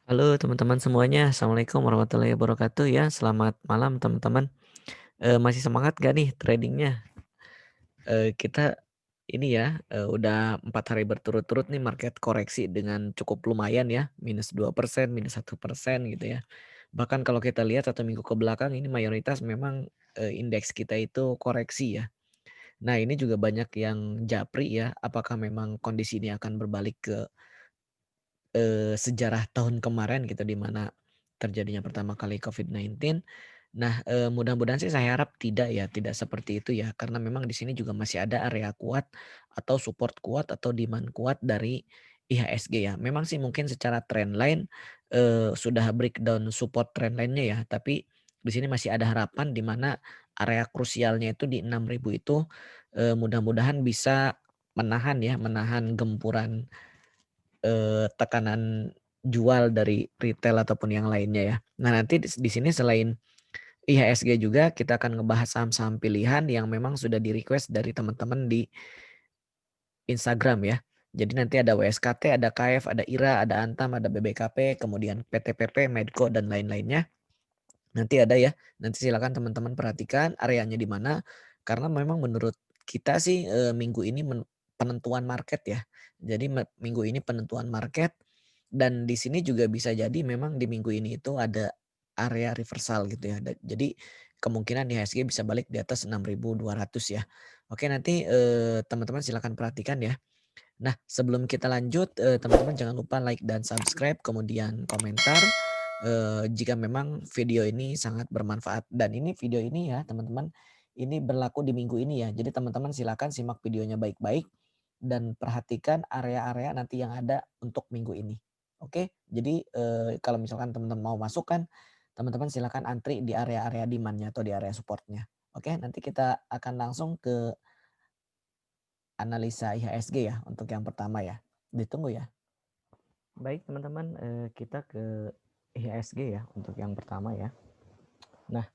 Halo teman-teman semuanya, Assalamualaikum warahmatullahi wabarakatuh ya. Selamat malam teman-teman. Masih semangat gak nih tradingnya? Kita ini ya, udah 4 hari berturut-turut nih market koreksi dengan cukup lumayan ya, -2%, -1% gitu ya. Bahkan kalau kita lihat 1 minggu ke belakang ini mayoritas memang, indeks kita itu koreksi ya. Nah ini juga banyak yang japri ya, apakah memang kondisi ini akan berbalik ke sejarah tahun kemarin gitu di mana terjadinya pertama kali COVID-19. Nah, mudah-mudahan sih saya harap tidak ya, tidak seperti itu ya, karena memang di sini juga masih ada area kuat atau support kuat atau demand kuat dari IHSG ya. Memang sih mungkin secara trendline, sudah breakdown support trendline-nya ya, tapi di sini masih ada harapan di mana area krusialnya itu di 6.000 itu, mudah-mudahan bisa menahan ya, menahan gempuran tekanan jual dari retail ataupun yang lainnya ya. Nah nanti di sini selain IHSG juga kita akan ngebahas saham-saham pilihan yang memang sudah di-request dari teman-teman di Instagram ya. Jadi nanti ada WSKT, ada KF, ada IRA, ada Antam, ada BBKP, kemudian PTPP, Medco dan lain-lainnya. Nanti ada ya. Nanti silakan teman-teman perhatikan areanya di mana karena memang menurut kita sih minggu ini penentuan market ya. Jadi minggu ini penentuan market dan di sini juga bisa jadi memang di minggu ini itu ada area reversal gitu ya. Jadi kemungkinan IHSG bisa balik di atas 6.200 ya. Oke nanti teman-teman silakan perhatikan ya. Nah sebelum kita lanjut teman-teman jangan lupa like dan subscribe kemudian komentar jika memang video ini sangat bermanfaat dan ini video ini ya teman-teman ini berlaku di minggu ini ya. Jadi teman-teman silakan simak videonya baik-baik dan perhatikan area-area nanti yang ada untuk minggu ini. Oke, jadi kalau misalkan teman-teman mau masuk kan, teman-teman silakan antri di area-area demand-nya atau di area support-nya. Oke, nanti kita akan langsung ke analisa IHSG ya untuk yang pertama ya. Ditunggu ya. Baik teman-teman, kita ke IHSG ya untuk yang pertama ya. Nah,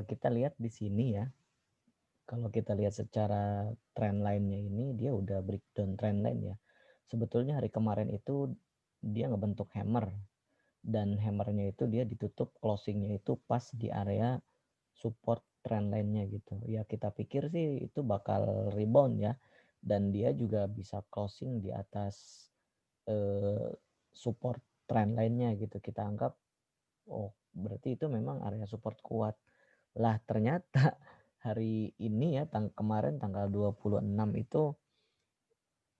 kita lihat di sini ya. Kalau kita lihat secara trend line-nya ini dia udah breakdown trend line ya. Sebetulnya hari kemarin itu dia ngebentuk hammer dan hammernya itu dia ditutup closingnya itu pas di area support trend line-nya gitu. Ya kita pikir sih itu bakal rebound ya dan dia juga bisa closing di atas eh, support trend line-nya gitu. Kita anggap oh berarti itu memang area support kuat. Lah ternyata hari ini ya kemarin tanggal 26 itu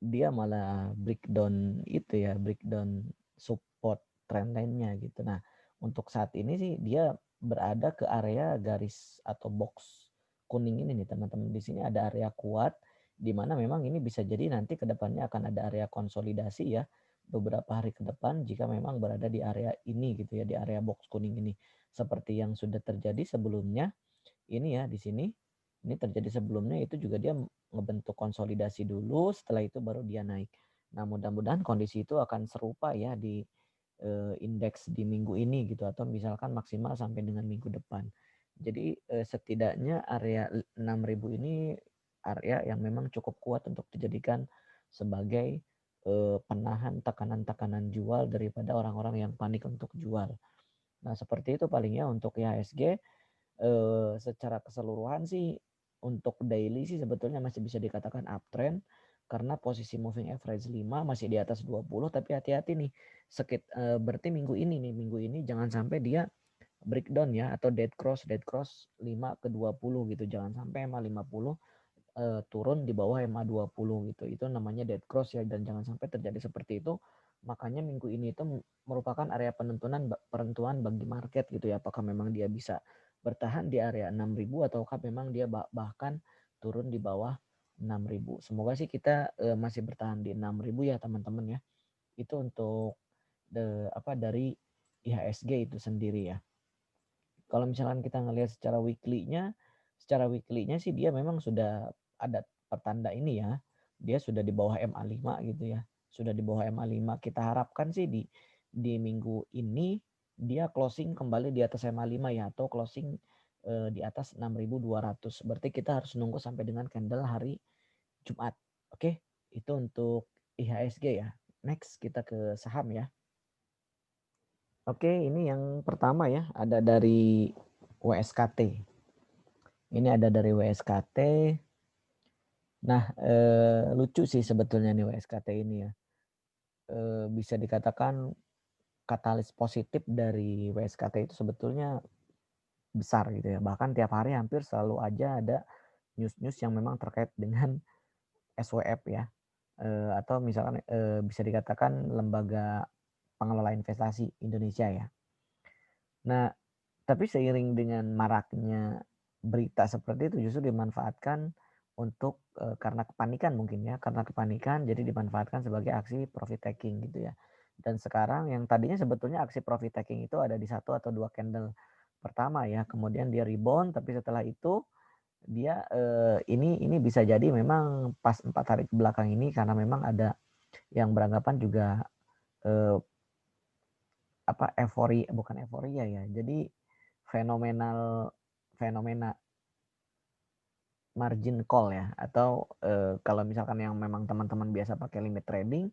dia malah breakdown itu ya, breakdown support trend line-nya gitu. Nah, untuk saat ini sih dia berada ke area garis atau box kuning ini nih teman-teman. Di sini ada area kuat di mana memang ini bisa jadi nanti ke depannya akan ada area konsolidasi ya beberapa hari ke depan jika memang berada di area ini gitu ya, di area box kuning ini. Seperti yang sudah terjadi sebelumnya ini ya di sini, ini terjadi sebelumnya itu juga dia ngebentuk konsolidasi dulu, setelah itu baru dia naik. Nah mudah-mudahan kondisi itu akan serupa ya di indeks di minggu ini gitu atau misalkan maksimal sampai dengan minggu depan. Jadi setidaknya area 6.000 ini area yang memang cukup kuat untuk dijadikan sebagai penahan tekanan-tekanan jual daripada orang-orang yang panik untuk jual. Nah seperti itu palingnya untuk IHSG. Secara keseluruhan sih untuk daily sih sebetulnya masih bisa dikatakan uptrend karena posisi moving average 5 masih di atas 20 tapi hati-hati nih berarti minggu ini jangan sampai dia breakdown ya atau dead cross 5 ke 20 gitu jangan sampai EMA 50 turun di bawah EMA 20 gitu itu namanya dead cross ya dan jangan sampai terjadi seperti itu makanya minggu ini itu merupakan area penentuan bagi market gitu ya apakah memang dia bisa bertahan di area 6.000 ataukah memang dia bahkan turun di bawah 6.000. Semoga sih kita masih bertahan di 6.000 ya teman-teman ya. Itu untuk dari IHSG itu sendiri ya. Kalau misalkan kita ngelihat secara weekly-nya sih dia memang sudah ada pertanda ini ya. Dia sudah di bawah MA5 gitu ya. Sudah di bawah MA5. Kita harapkan sih di minggu ini dia closing kembali di atas MA5 ya atau closing di atas 6.200. Berarti kita harus nunggu sampai dengan candle hari Jumat. Oke, itu untuk IHSG ya. Next kita ke saham ya. Oke, ini yang pertama ya, ada dari WSKT. Ini ada dari WSKT. Nah, lucu sih sebetulnya nih WSKT ini ya. Bisa dikatakan katalis positif dari WSKT itu sebetulnya besar gitu ya. Bahkan tiap hari hampir selalu aja ada news-news yang memang terkait dengan SWF ya. Atau misalkan bisa dikatakan lembaga pengelola investasi Indonesia ya. Nah, tapi seiring dengan maraknya berita seperti itu justru dimanfaatkan untuk karena kepanikan mungkin ya, karena kepanikan jadi dimanfaatkan sebagai aksi profit taking gitu ya. Dan sekarang yang tadinya sebetulnya aksi profit taking itu ada di satu atau dua candle pertama ya, kemudian dia rebound tapi setelah itu dia ini bisa jadi memang pas 4 hari ke belakang ini karena memang ada yang beranggapan juga eh, euforia bukan euforia ya. Jadi fenomena margin call ya atau kalau misalkan yang memang teman-teman biasa pakai limit trading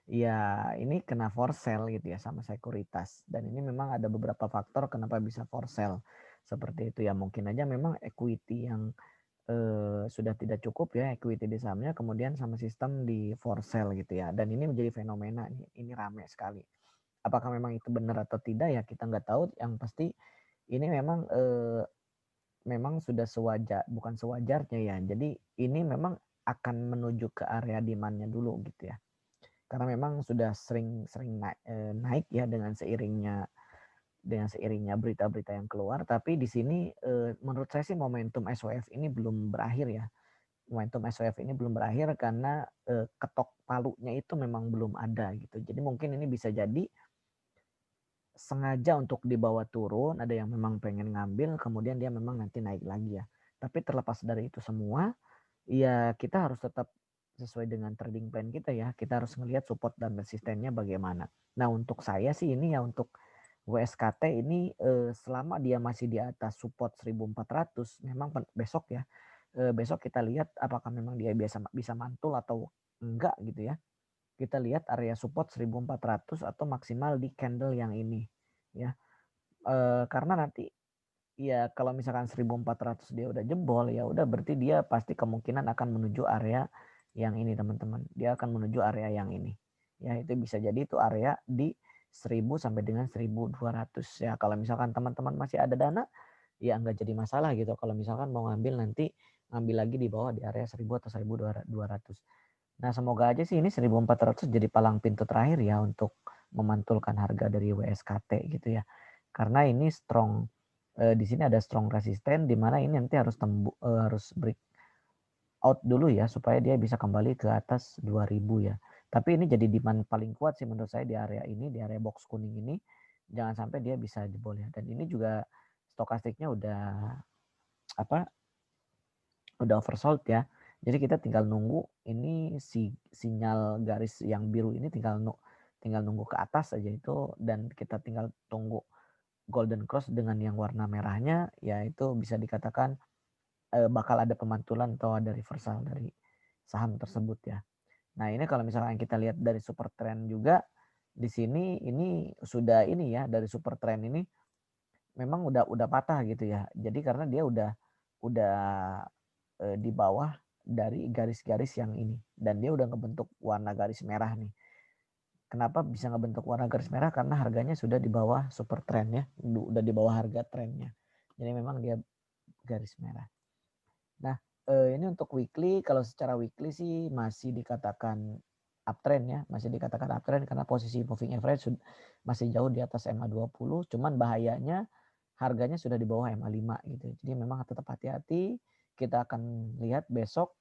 ya ini kena for sale gitu ya sama sekuritas dan ini memang ada beberapa faktor kenapa bisa for sale seperti itu ya mungkin aja memang equity yang sudah tidak cukup ya equity di sahamnya kemudian sama sistem di for sale gitu ya dan ini menjadi fenomena ini rame sekali apakah memang itu benar atau tidak ya kita nggak tahu yang pasti ini memang sudah bukan sewajarnya ya. Jadi ini memang akan menuju ke area demand-nya dulu gitu ya. Karena memang sudah sering naik ya dengan seiringnya berita-berita yang keluar. Tapi di sini menurut saya sih momentum SWF ini belum berakhir ya. Momentum SWF ini belum berakhir karena ketok palunya itu memang belum ada gitu. Jadi mungkin ini bisa jadi sengaja untuk dibawa turun, ada yang memang pengen ngambil, kemudian dia memang nanti naik lagi ya. Tapi terlepas dari itu semua, ya kita harus tetap sesuai dengan trading plan kita ya. Kita harus ngelihat support dan resistennya bagaimana. Nah untuk saya sih ini ya untuk WSKT ini selama dia masih di atas support 1400, memang besok ya. Besok kita lihat apakah memang dia bisa mantul atau enggak gitu ya kita lihat area support 1400 atau maksimal di candle yang ini ya karena nanti ya kalau misalkan 1400 dia udah jebol ya udah berarti dia pasti kemungkinan akan menuju area yang ini teman-teman dia akan menuju area yang ini ya itu bisa jadi itu area di 1000 sampai dengan 1200 ya kalau misalkan teman-teman masih ada dana ya nggak jadi masalah gitu kalau misalkan mau ngambil nanti ngambil lagi di bawah di area 1000 atau 1200. Nah, semoga aja sih ini 1400 jadi palang pintu terakhir ya untuk memantulkan harga dari WSKT gitu ya. Karena ini strong di sini ada strong resisten di mana ini nanti harus break out dulu ya supaya dia bisa kembali ke atas 2000 ya. Tapi ini jadi demand paling kuat sih menurut saya di area ini, di area box kuning ini. Jangan sampai dia bisa jebol ya. Dan ini juga stokastiknya apa udah oversold ya. Jadi kita tinggal nunggu ini sinyal garis yang biru ini tinggal nunggu ke atas aja itu dan kita tinggal tunggu golden cross dengan yang warna merahnya ya itu bisa dikatakan bakal ada pemantulan atau ada reversal dari saham tersebut ya. Nah, ini kalau misalkan kita lihat dari super trend juga di sini ini sudah ini ya dari super trend ini memang udah patah gitu ya. Jadi karena dia udah di bawah dari garis-garis yang ini dan dia udah ngebentuk warna garis merah nih. Kenapa bisa ngebentuk warna garis merah? Karena harganya sudah di bawah super trend ya, udah di bawah harga trennya. Jadi memang dia garis merah. Nah, ini untuk weekly kalau secara weekly sih masih dikatakan uptrend ya, masih dikatakan uptrend karena posisi moving average masih jauh di atas MA20, cuman bahayanya harganya sudah di bawah MA5 gitu. Jadi memang tetap hati-hati. Kita akan lihat besok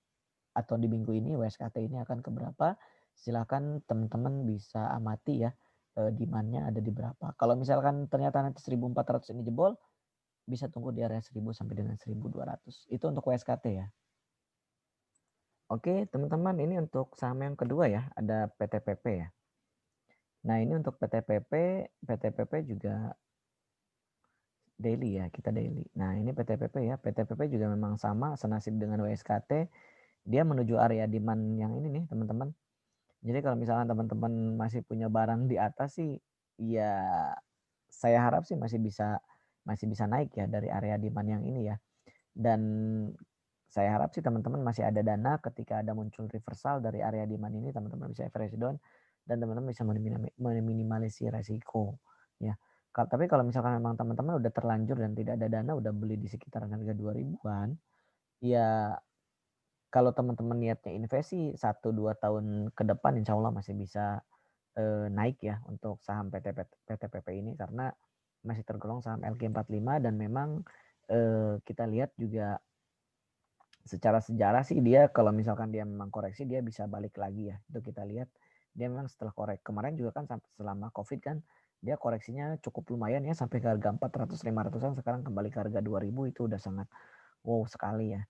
atau di minggu ini WSKT ini akan ke berapa. Silakan teman-teman bisa amati ya demand-nya ada di berapa. Kalau misalkan ternyata nanti 1400 ini jebol, bisa tunggu di area 1000 sampai dengan 1200. Itu untuk WSKT ya. Oke, teman-teman, ini untuk saham yang kedua ya, ada PTPP ya. Nah, ini untuk PTPP juga daily ya, kita daily. Nah, ini PTPP ya. PTPP juga memang sama senasib dengan WSKT. Dia menuju area demand yang ini nih, teman-teman. Jadi kalau misalnya teman-teman masih punya barang di atas sih, ya saya harap sih masih bisa naik ya dari area demand yang ini ya. Dan saya harap sih teman-teman masih ada dana ketika ada muncul reversal dari area demand ini, teman-teman bisa average down dan teman-teman bisa meminimalisir resiko ya. Tapi kalau misalkan memang teman-teman udah terlanjur dan tidak ada dana, udah beli di sekitaran harga 2000-an, ya kalau teman-teman niatnya investasi 1-2 tahun ke depan insya Allah masih bisa naik ya untuk saham PTPP ini, karena masih tergolong saham LQ45 dan memang kita lihat juga secara sejarah sih dia kalau misalkan dia memang koreksi dia bisa balik lagi ya. Itu kita lihat dia memang setelah kemarin juga kan selama Covid kan dia koreksinya cukup lumayan ya sampai ke harga 400-500-an, sekarang kembali ke harga 2000, itu udah sangat wow sekali ya.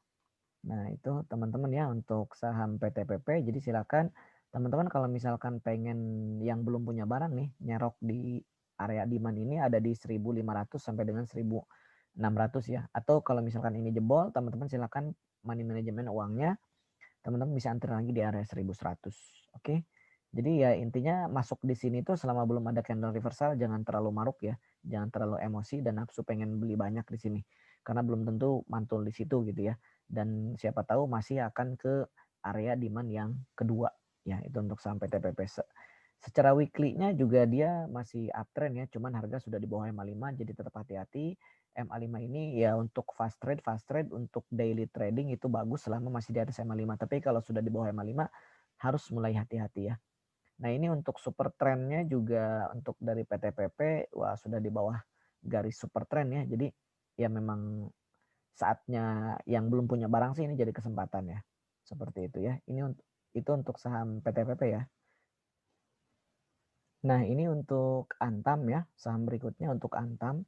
Nah, itu teman-teman ya untuk saham PTPP. Jadi silakan teman-teman kalau misalkan pengen yang belum punya barang nih, nyerok di area demand ini ada di 1500 sampai dengan 1600 ya. Atau kalau misalkan ini jebol, teman-teman silakan money manajemen uangnya, teman-teman bisa antri lagi di area 1100. Oke. Jadi ya intinya masuk di sini tuh selama belum ada candle reversal jangan terlalu maruk ya. Jangan terlalu emosi dan nafsu pengen beli banyak di sini. Karena belum tentu mantul di situ gitu ya. Dan siapa tahu masih akan ke area demand yang kedua ya, itu untuk sampai TPP. Secara weekly-nya juga dia masih uptrend ya, cuman harga sudah di bawah MA5 jadi tetap hati-hati. MA5 ini ya untuk fast trade untuk daily trading itu bagus selama masih di atas MA5, tapi kalau sudah di bawah MA5 harus mulai hati-hati ya. Nah, ini untuk super trendnya juga untuk dari PTPP wah sudah di bawah garis super trend ya. Jadi ya memang saatnya yang belum punya barang sih ini jadi kesempatan ya. Seperti itu ya. Itu untuk saham PTPP ya. Nah, ini untuk Antam ya, saham berikutnya untuk Antam.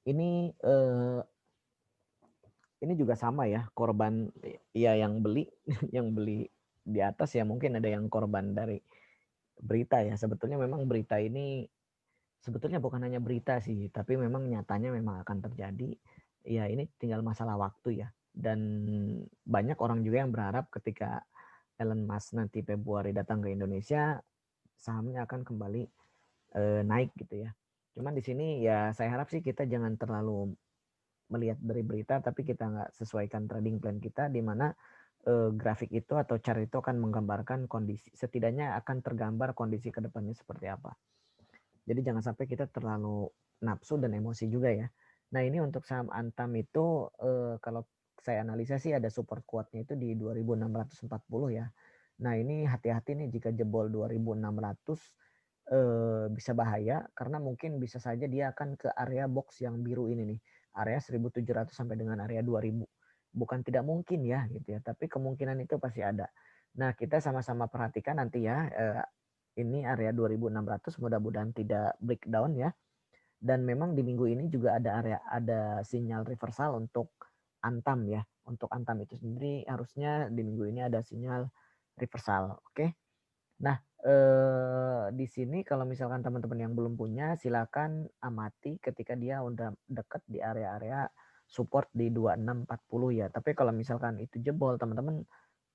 Ini juga sama ya, korban ya yang beli yang beli di atas ya, mungkin ada yang korban dari berita ya. Sebetulnya memang berita ini sebetulnya bukan hanya berita sih, tapi memang nyatanya memang akan terjadi. Ya, ini tinggal masalah waktu ya. Dan banyak orang juga yang berharap ketika Elon Musk nanti Februari datang ke Indonesia, sahamnya akan kembali naik gitu ya. Cuman di sini ya saya harap sih kita jangan terlalu melihat dari berita, tapi kita nggak sesuaikan trading plan kita di mana grafik itu atau chart itu akan menggambarkan kondisi, setidaknya akan tergambar kondisi kedepannya seperti apa. Jadi jangan sampai kita terlalu nafsu dan emosi juga ya. Nah, ini untuk saham Antam itu kalau saya analisa sih ada support kuatnya itu di 2640 ya. Nah, ini hati-hati nih jika jebol 2600 bisa bahaya karena mungkin bisa saja dia akan ke area box yang biru ini nih, area 1700 sampai dengan area 2000. Bukan tidak mungkin ya gitu ya, tapi kemungkinan itu pasti ada. Nah, kita sama-sama perhatikan nanti ya, ini area 2600 mudah-mudahan tidak breakdown ya. Dan memang di minggu ini juga ada sinyal reversal untuk Antam ya. Untuk Antam itu sendiri harusnya di minggu ini ada sinyal reversal. Oke. Nah, di sini kalau misalkan teman-teman yang belum punya silakan amati ketika dia udah dekat di area-area support di 2640 ya. Tapi kalau misalkan itu jebol, teman-teman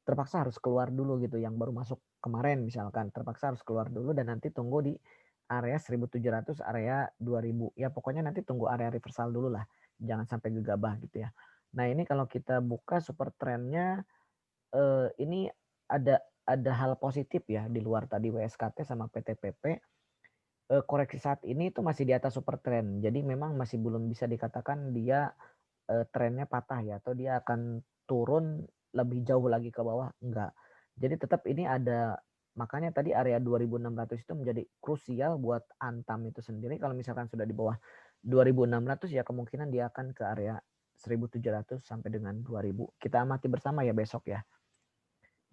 terpaksa harus keluar dulu gitu, yang baru masuk kemarin misalkan terpaksa harus keluar dulu dan nanti tunggu di area 1700 area 2000 ya, pokoknya nanti tunggu area reversal dulu lah, jangan sampai gegabah gitu ya. Nah, ini kalau kita buka super trendnya ini ada hal positif ya di luar tadi WSKT sama PTPP. Koreksi saat ini itu masih di atas super trend, jadi memang masih belum bisa dikatakan dia trennya patah ya atau dia akan turun lebih jauh lagi ke bawah, enggak. Jadi tetap ini ada, makanya tadi area 2600 itu menjadi krusial buat Antam itu sendiri. Kalau misalkan sudah di bawah 2600 ya kemungkinan dia akan ke area 1700 sampai dengan 2000. Kita amati bersama ya besok ya.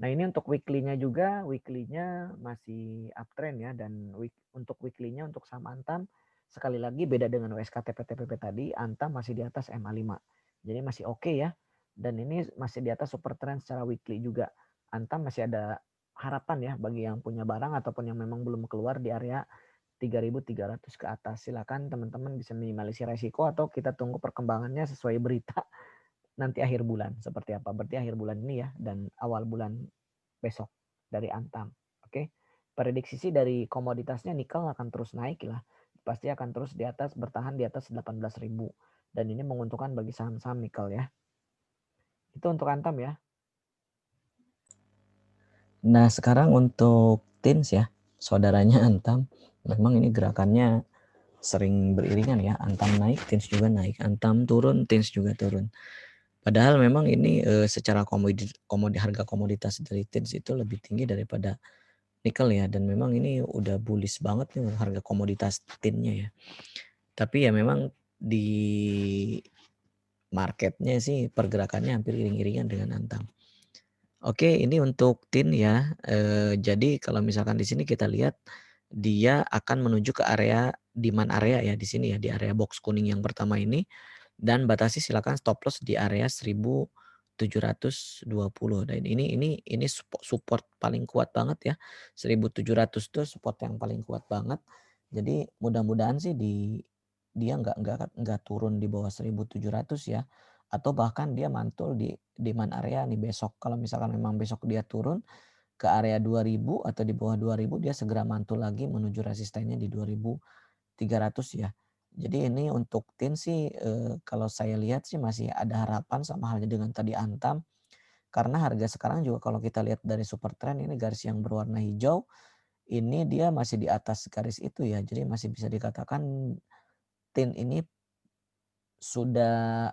Nah, ini untuk weekly-nya juga, weekly-nya masih uptrend ya, dan untuk weekly-nya untuk saham Antam sekali lagi beda dengan WSKT PTPP tadi, Antam masih di atas MA5. Jadi masih oke ya. Dan ini masih di atas super trend secara weekly juga. Antam masih ada harapan ya bagi yang punya barang ataupun yang memang belum keluar di area 3.300 ke atas. Silakan teman-teman bisa minimalisir resiko atau kita tunggu perkembangannya sesuai berita nanti akhir bulan seperti apa. Berarti akhir bulan ini ya dan awal bulan besok dari Antam. Oke. Prediksi sih dari komoditasnya nikel akan terus naik lah. pasti akan terus di atas, bertahan di atas 18.000. Dan ini menguntungkan bagi saham-saham nikel ya. Itu untuk Antam ya. Nah, sekarang untuk TINS ya, saudaranya Antam. Memang ini gerakannya sering beriringan ya. Antam naik, TINS juga naik. Antam turun, TINS juga turun. Padahal memang ini secara harga komoditas dari TINS itu lebih tinggi daripada nikel ya. Dan memang ini udah bullish banget nih harga komoditas tinnya ya. Tapi ya memang di marketnya sih pergerakannya hampir iring-iringan dengan Antam. Oke, ini untuk tin ya. Jadi kalau misalkan di sini kita lihat dia akan menuju ke area demand area ya di sini ya, di area box kuning yang pertama ini, dan batasi silakan stop loss di area 1720. Dan ini support paling kuat banget ya. 1700 itu support yang paling kuat banget. Jadi mudah-mudahan sih dia nggak turun di bawah 1700 ya, atau bahkan dia mantul di demand area nih besok. Kalau misalkan memang besok dia turun ke area 2000 atau di bawah 2000, dia segera mantul lagi menuju resistennya di 2300 ya. Jadi ini untuk tin sih kalau saya lihat sih masih ada harapan, sama halnya dengan tadi Antam, karena harga sekarang juga kalau kita lihat dari super trend ini garis yang berwarna hijau ini dia masih di atas garis itu ya. Jadi masih bisa dikatakan tin ini sudah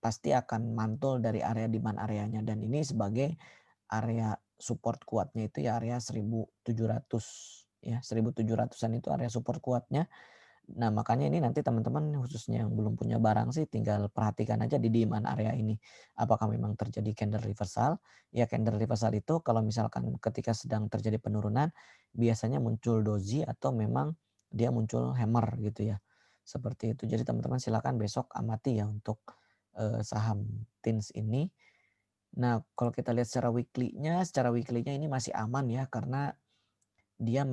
pasti akan mantul dari area demand areanya, dan ini sebagai area support kuatnya itu ya area 1700 ya, 1700-an itu area support kuatnya. Nah, makanya ini nanti teman-teman khususnya yang belum punya barang sih tinggal perhatikan aja di demand area ini. Apakah memang terjadi candle reversal? Ya, candle reversal itu kalau misalkan ketika sedang terjadi penurunan biasanya muncul doji atau memang dia muncul hammer gitu ya. Seperti itu. Jadi teman-teman silakan besok amati ya untuk saham TINS ini. Nah, kalau kita lihat secara weekly-nya ini masih aman ya, karena dia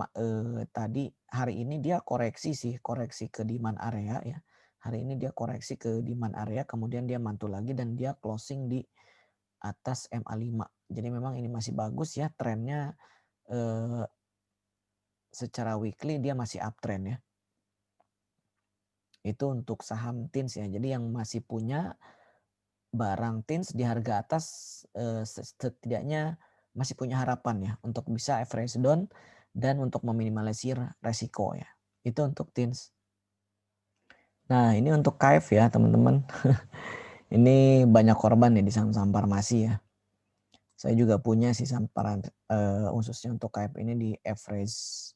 tadi hari ini dia koreksi ke demand area ya. Hari ini dia koreksi ke demand area, kemudian dia mantul lagi dan dia closing di atas MA5. Jadi memang ini masih bagus ya trennya, secara weekly dia masih uptrend ya. Itu untuk saham TINS ya. Jadi yang masih punya barang TINS di harga atas setidaknya masih punya harapan ya untuk bisa average down dan untuk meminimalisir resiko ya. Itu untuk TINS. Nah, ini untuk KF ya teman-teman. Ini banyak korban ya di saham-saham farmasi ya. Saya juga punya sih saham khususnya untuk KF ini di average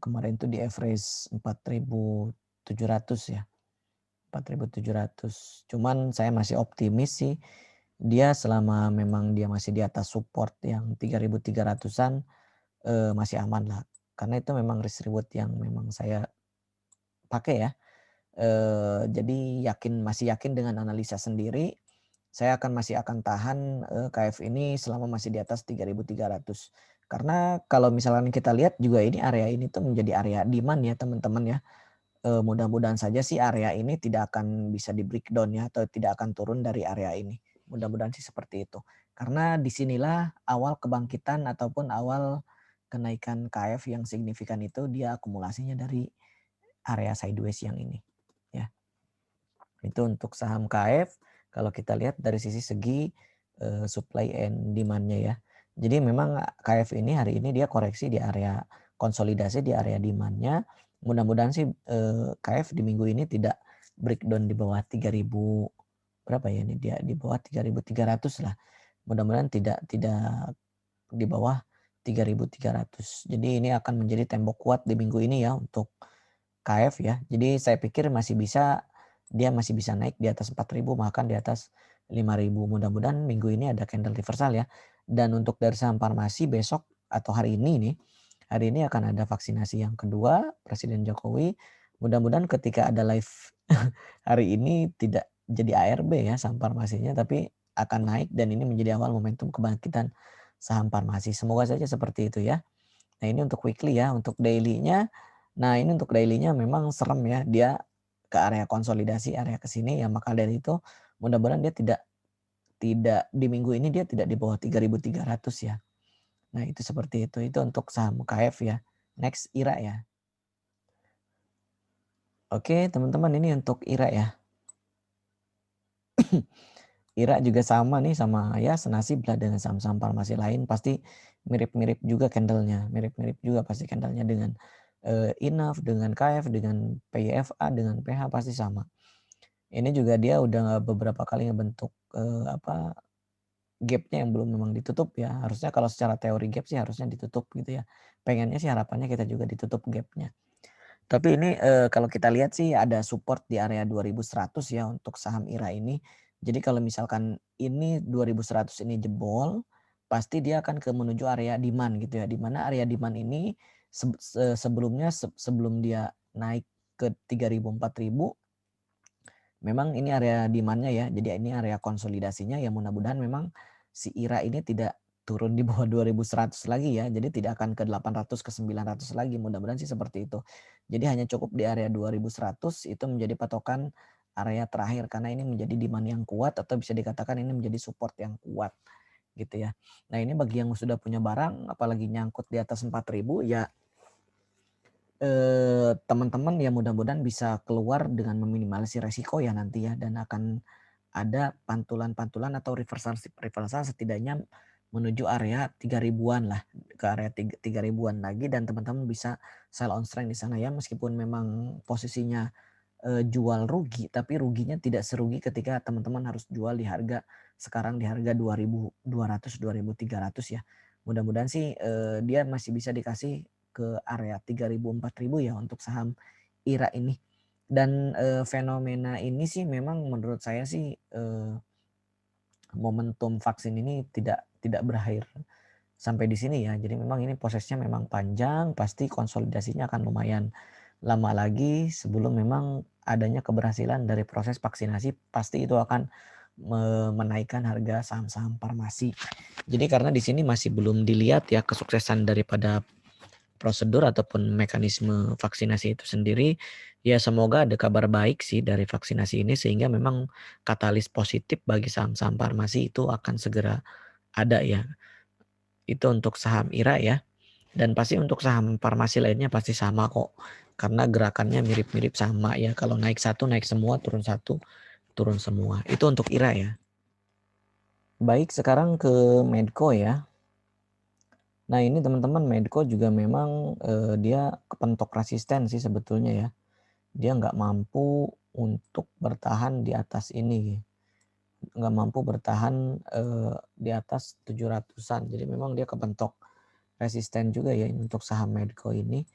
kemarin itu di average 4.700 ya. 4.700. Cuman saya masih optimis sih dia selama memang dia masih di atas support yang 3.300-an masih aman lah. Karena itu memang risk reward yang memang saya pakai ya. Jadi masih yakin dengan analisa sendiri, saya masih akan tahan KF ini selama masih di atas 3.300. Karena kalau misalnya kita lihat juga ini area ini tuh menjadi area demand ya teman-teman ya. Mudah-mudahan saja sih area ini tidak akan bisa di breakdown ya, atau tidak akan turun dari area ini. Mudah-mudahan sih seperti itu. Karena disinilah awal kebangkitan ataupun awal kenaikan KF yang signifikan itu dia akumulasinya dari area sideways yang ini. Ya. Itu untuk saham KF kalau kita lihat dari segi supply and demand-nya ya. Jadi memang KF ini hari ini dia koreksi di area konsolidasi di area demand-nya. Mudah-mudahan sih KF di minggu ini tidak breakdown di bawah 3.000 berapa ya ini, dia di bawah 3.300 lah. Mudah-mudahan tidak di bawah 3.300. Jadi ini akan menjadi tembok kuat di minggu ini ya untuk KF ya. Jadi saya pikir dia masih bisa naik di atas 4.000, bahkan di atas 5.000. Mudah-mudahan minggu ini ada candle reversal ya. Dan untuk dari saham farmasi besok atau hari ini akan ada vaksinasi yang kedua Presiden Jokowi. Mudah-mudahan ketika ada live hari ini tidak jadi ARB ya saham farmasinya, tapi akan naik dan ini menjadi awal momentum kebangkitan saham farmasi. Semoga saja seperti itu ya. Nah, ini untuk weekly ya. Untuk daily-nya, nah ini untuk daily-nya memang serem ya. Dia ke area konsolidasi, area ke sini ya, maka dari itu mudah-mudahan dia tidak di minggu ini dia tidak di bawah 3.300 ya. Nah, itu seperti itu. Itu untuk saham KF ya. Next IRA ya. Oke, teman-teman, ini untuk IRA ya. IRA juga sama nih, sama ya senasib lah dengan saham-saham farmasi lain, pasti mirip-mirip juga candlenya, mirip-mirip juga pasti candlenya dengan INAF, dengan KF, dengan PYFA, dengan PH pasti sama. Ini juga dia udah beberapa kali ngebentuk gapnya yang belum memang ditutup ya. Harusnya kalau secara teori gap sih harusnya ditutup gitu ya. Pengennya sih harapannya kita juga ditutup gapnya. Tapi ini kalau kita lihat sih ada support di area 2100 ya untuk saham IRA ini. Jadi kalau misalkan ini 2100 ini jebol, pasti dia akan ke menuju area demand gitu ya. Di mana area demand ini sebelumnya sebelum dia naik ke 3000 4000 memang ini area demand-nya ya. Jadi ini area konsolidasinya ya, mudah-mudahan memang si IRA ini tidak turun di bawah 2100 lagi ya. Jadi tidak akan ke 800 ke 900 lagi. Mudah-mudahan sih seperti itu. Jadi hanya cukup di area 2100 itu menjadi patokan area terakhir karena ini menjadi demand yang kuat atau bisa dikatakan ini menjadi support yang kuat gitu ya. Nah, ini bagi yang sudah punya barang apalagi nyangkut di atas 4000 ya, teman-teman ya mudah-mudahan bisa keluar dengan meminimalisir resiko ya nanti ya, dan akan ada pantulan-pantulan atau reversal setidaknya menuju area 3000-an lah, ke area 3000-an lagi, dan teman-teman bisa sell on strength di sana ya, meskipun memang posisinya jual rugi, tapi ruginya tidak serugi ketika teman-teman harus jual di harga sekarang, di harga 2200 2300 ya. Mudah-mudahan sih dia masih bisa dikasih ke area 3000 4000 ya untuk saham IRA ini. Dan fenomena ini sih memang menurut saya sih momentum vaksin ini tidak berakhir sampai di sini ya. Jadi memang ini prosesnya memang panjang, pasti konsolidasinya akan lumayan lama lagi sebelum memang adanya keberhasilan dari proses vaksinasi, pasti itu akan menaikkan harga saham-saham farmasi. Jadi karena di sini masih belum dilihat ya kesuksesan daripada prosedur ataupun mekanisme vaksinasi itu sendiri, ya semoga ada kabar baik sih dari vaksinasi ini sehingga memang katalis positif bagi saham-saham farmasi itu akan segera ada ya. Itu untuk saham IRA ya. Dan pasti untuk saham farmasi lainnya pasti sama kok. Karena gerakannya mirip-mirip sama ya. Kalau naik satu naik semua, turun satu turun semua. Itu untuk IRA ya. Baik, sekarang ke Medco ya. Nah, ini teman-teman, Medco juga memang dia kepentok resisten sih sebetulnya ya. Dia nggak mampu untuk bertahan di atas ini. Nggak mampu bertahan di atas 700-an. Jadi memang dia kepentok resisten juga ya untuk saham Medco ini.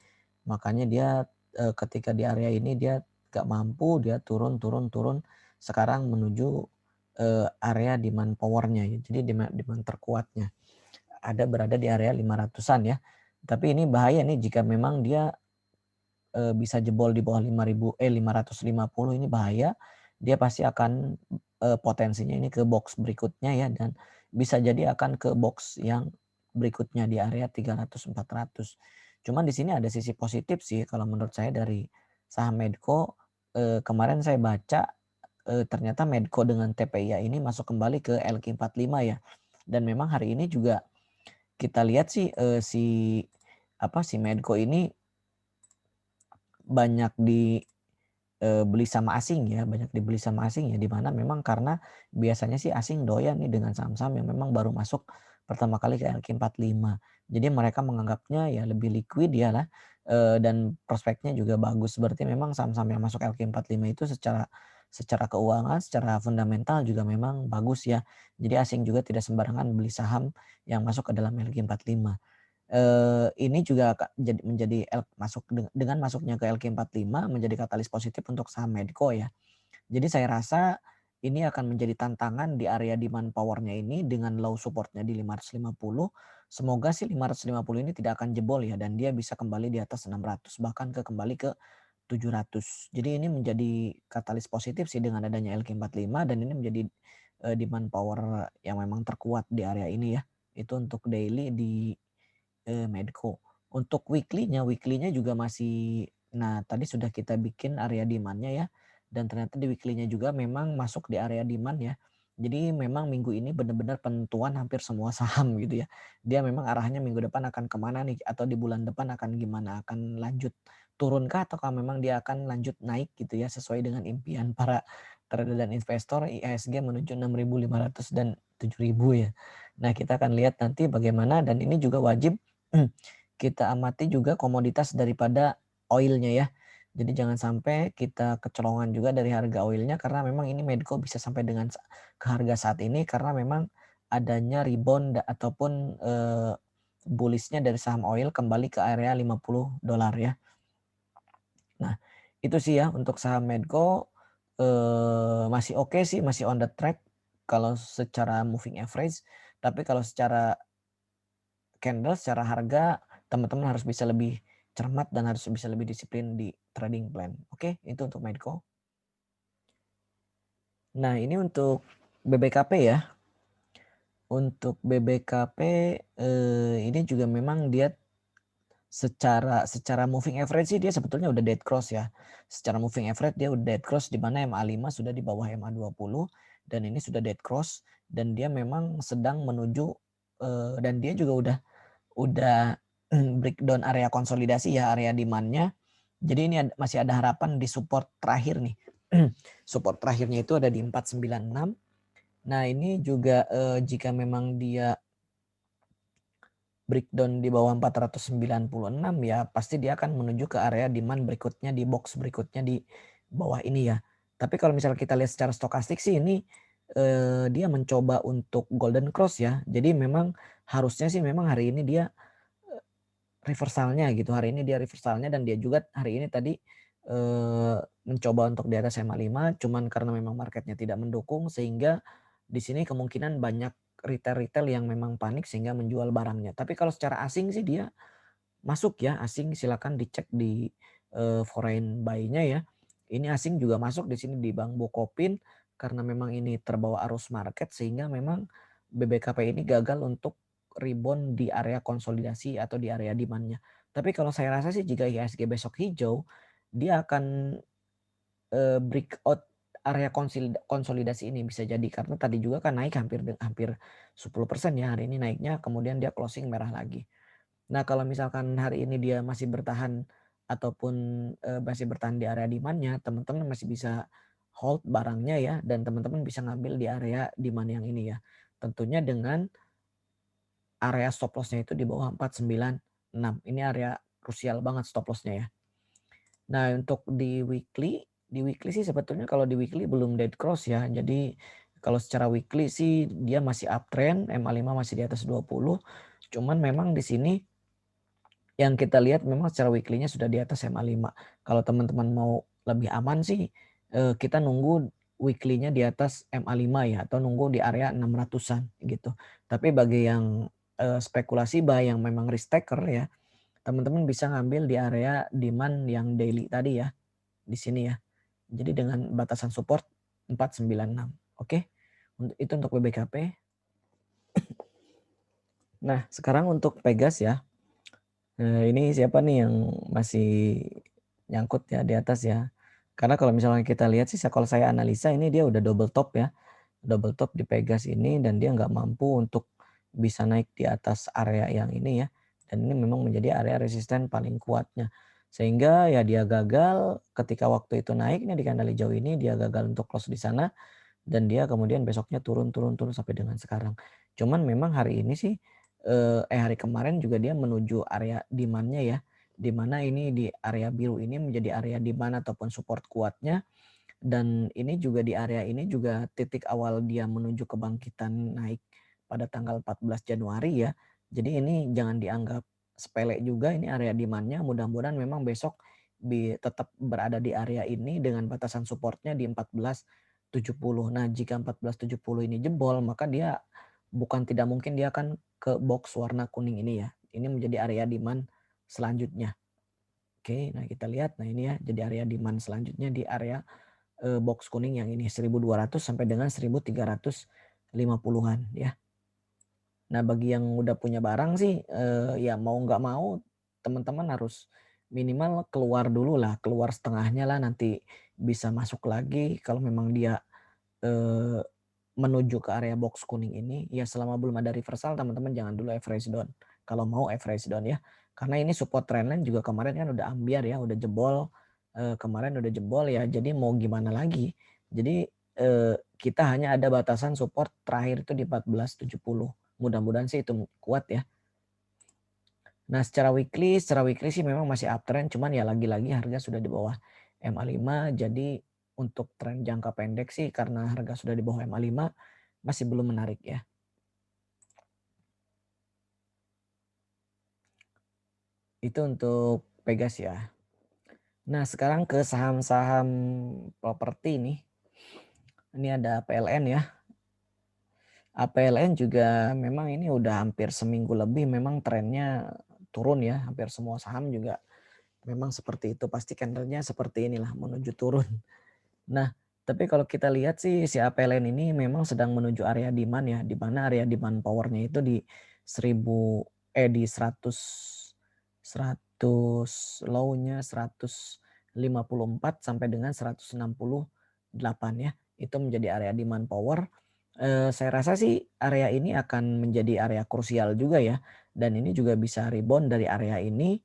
Makanya dia ketika di area ini dia nggak mampu, dia turun. Sekarang menuju area demand powernya ya. Jadi demand terkuatnya ada berada di area 500-an ya. Tapi ini bahaya nih jika memang dia bisa jebol di bawah 550 ini bahaya. Dia pasti akan potensinya ini ke box berikutnya ya, dan bisa jadi akan ke box yang berikutnya di area 300-400. Cuman di sini ada sisi positif sih kalau menurut saya dari saham Medco. Kemarin saya baca ternyata Medco dengan TPIA ini masuk kembali ke LQ45 ya. Dan memang hari ini juga kita lihat sih si Medco ini banyak dibeli sama asing ya, banyak dibeli sama asing ya, di mana memang karena biasanya sih asing doyan nih dengan saham-saham yang memang baru masuk pertama kali ke LQ45. Jadi mereka menganggapnya ya lebih liquid ya lah, dan prospeknya juga bagus. Berarti memang saham-saham yang masuk LQ45 itu secara secara keuangan, secara fundamental juga memang bagus ya. Jadi asing juga tidak sembarangan beli saham yang masuk ke dalam LQ45. Ini juga menjadi dengan masuknya ke LQ45 menjadi katalis positif untuk saham Medco ya. Jadi saya rasa ini akan menjadi tantangan di area demand power-nya ini dengan low support-nya di 550. Semoga sih 550 ini tidak akan jebol ya, dan dia bisa kembali di atas 600 bahkan kembali ke 700. Jadi ini menjadi katalis positif sih dengan adanya LQ45, dan ini menjadi demand power yang memang terkuat di area ini ya. Itu untuk daily di Medco. Untuk weekly-nya juga masih, nah tadi sudah kita bikin area demand-nya ya, dan ternyata di weekly-nya juga memang masuk di area demand ya. Jadi memang minggu ini benar-benar penentuan hampir semua saham gitu ya. Dia memang arahnya minggu depan akan kemana nih, atau di bulan depan akan gimana, akan lanjut turunkah ataukah memang dia akan lanjut naik gitu ya sesuai dengan impian para trader dan investor IHSG menuju 6.500 dan 7.000 ya. Nah, kita akan lihat nanti bagaimana, dan ini juga wajib kita amati juga komoditas daripada oilnya ya. Jadi jangan sampai kita kecolongan juga dari harga oilnya, karena memang ini Medco bisa sampai dengan ke harga saat ini karena memang adanya rebound ataupun bullishnya dari saham oil kembali ke area $50 ya. Nah, itu sih ya untuk saham Medco, masih oke sih, masih on the track kalau secara moving average. Tapi kalau secara candle, secara harga, teman-teman harus bisa lebih cermat dan harus bisa lebih disiplin di trading plan. Oke, itu untuk Medco. Nah, ini untuk BBKP ya. Untuk BBKP ini juga memang dia secara moving average sih dia sebetulnya udah dead cross ya. Secara moving average dia udah dead cross, di mana MA5 sudah di bawah MA20 dan ini sudah dead cross, dan dia memang sedang menuju dan dia juga udah breakdown area konsolidasi ya, area demand-nya. Jadi ini masih ada harapan di support terakhir nih. Support terakhirnya itu ada di 496. Nah, ini juga jika memang dia breakdown di bawah 496 ya pasti dia akan menuju ke area demand berikutnya di box berikutnya di bawah ini ya. Tapi kalau misalnya kita lihat secara stokastik sih ini dia mencoba untuk golden cross ya. Jadi memang harusnya sih memang hari ini dia reversalnya gitu. Hari ini dia reversalnya, dan dia juga hari ini tadi mencoba untuk di atas MA5, cuman karena memang marketnya tidak mendukung sehingga di sini kemungkinan banyak retail-retail yang memang panik sehingga menjual barangnya. Tapi kalau secara asing sih dia masuk ya, asing silakan dicek di foreign buy-nya ya. Ini asing juga masuk di sini di Bank Bukopin karena memang ini terbawa arus market sehingga memang BBKP ini gagal untuk rebound di area konsolidasi atau di area demand-nya. Tapi kalau saya rasa sih jika IHSG besok hijau, dia akan breakout area konsolidasi ini bisa jadi, karena tadi juga kan naik hampir 10% ya hari ini naiknya, kemudian dia closing merah lagi. Nah, kalau misalkan hari ini dia masih bertahan ataupun masih bertahan di area demand-nya, teman-teman masih bisa hold barangnya ya, dan teman-teman bisa ngambil di area demand yang ini ya. Tentunya dengan area stop loss-nya itu di bawah 496. Ini area krusial banget stop loss-nya ya. Nah, untuk di weekly sih sebetulnya kalau di weekly belum dead cross ya. Jadi kalau secara weekly sih dia masih uptrend, MA5 masih di atas 20. Cuman memang di sini yang kita lihat memang secara weekly-nya sudah di atas MA5. Kalau teman-teman mau lebih aman sih kita nunggu weekly-nya di atas MA5 ya, atau nunggu di area 600-an gitu. Tapi bagi yang spekulasi buy yang memang risk taker ya, teman-teman bisa ngambil di area demand yang daily tadi ya, di sini ya. Jadi dengan batasan support 496. Oke. Itu untuk BBKP. Nah, sekarang untuk Pegas ya. Ini siapa nih yang masih nyangkut ya di atas ya. Karena kalau misalnya kita lihat sih kalau saya analisa ini dia udah double top ya. Double top di Pegas ini, dan dia nggak mampu untuk bisa naik di atas area yang ini ya. Dan ini memang menjadi area resisten paling kuatnya. Sehingga ya dia gagal ketika waktu itu naiknya di candle hijau ini, dia gagal untuk close di sana, dan dia kemudian besoknya turun sampai dengan sekarang. Cuman memang hari ini sih hari kemarin juga dia menuju area demand-nya ya, di mana ini di area biru ini menjadi area demand ataupun support kuatnya, dan ini juga di area ini juga titik awal dia menuju kebangkitan naik pada tanggal 14 Januari ya. Jadi ini jangan dianggap sepele juga, ini area demand-nya, mudah-mudahan memang besok tetap berada di area ini dengan batasan supportnya di 1470. Nah, jika 1470 ini jebol, maka dia bukan tidak mungkin dia akan ke box warna kuning ini ya. Ini menjadi area demand selanjutnya. Oke, nah kita lihat, nah ini ya jadi area demand selanjutnya di area box kuning yang ini 1200 sampai dengan 1350-an ya. Nah, bagi yang udah punya barang sih ya mau nggak mau teman-teman harus minimal keluar dulu lah, keluar setengahnya lah, nanti bisa masuk lagi kalau memang dia menuju ke area box kuning ini. Ya selama belum ada reversal teman-teman jangan dulu average down. Kalau mau average down ya. Karena ini support trendline juga kemarin kan udah ambiar ya, udah jebol. Kemarin udah jebol ya, jadi mau gimana lagi. Jadi kita hanya ada batasan support terakhir itu di 1470. Mudah-mudahan sih itu kuat ya. Nah secara weekly sih memang masih uptrend, cuman ya lagi-lagi harga sudah di bawah MA5. Jadi untuk tren jangka pendek sih karena harga sudah di bawah MA5 masih belum menarik ya. Itu untuk Pegas ya. Nah sekarang ke saham-saham properti nih. Ini ada PLN ya. APLN juga memang ini udah hampir seminggu lebih memang trennya turun ya. Hampir semua saham juga memang seperti itu. Pasti candlenya seperti inilah menuju turun. Nah tapi kalau kita lihat sih si APLN ini memang sedang menuju area demand ya. Di mana area demand powernya itu di 100 low-nya 154 sampai dengan 168 ya. Itu menjadi area demand power. Saya rasa sih area ini akan menjadi area krusial juga ya. Dan ini juga bisa rebound dari area ini.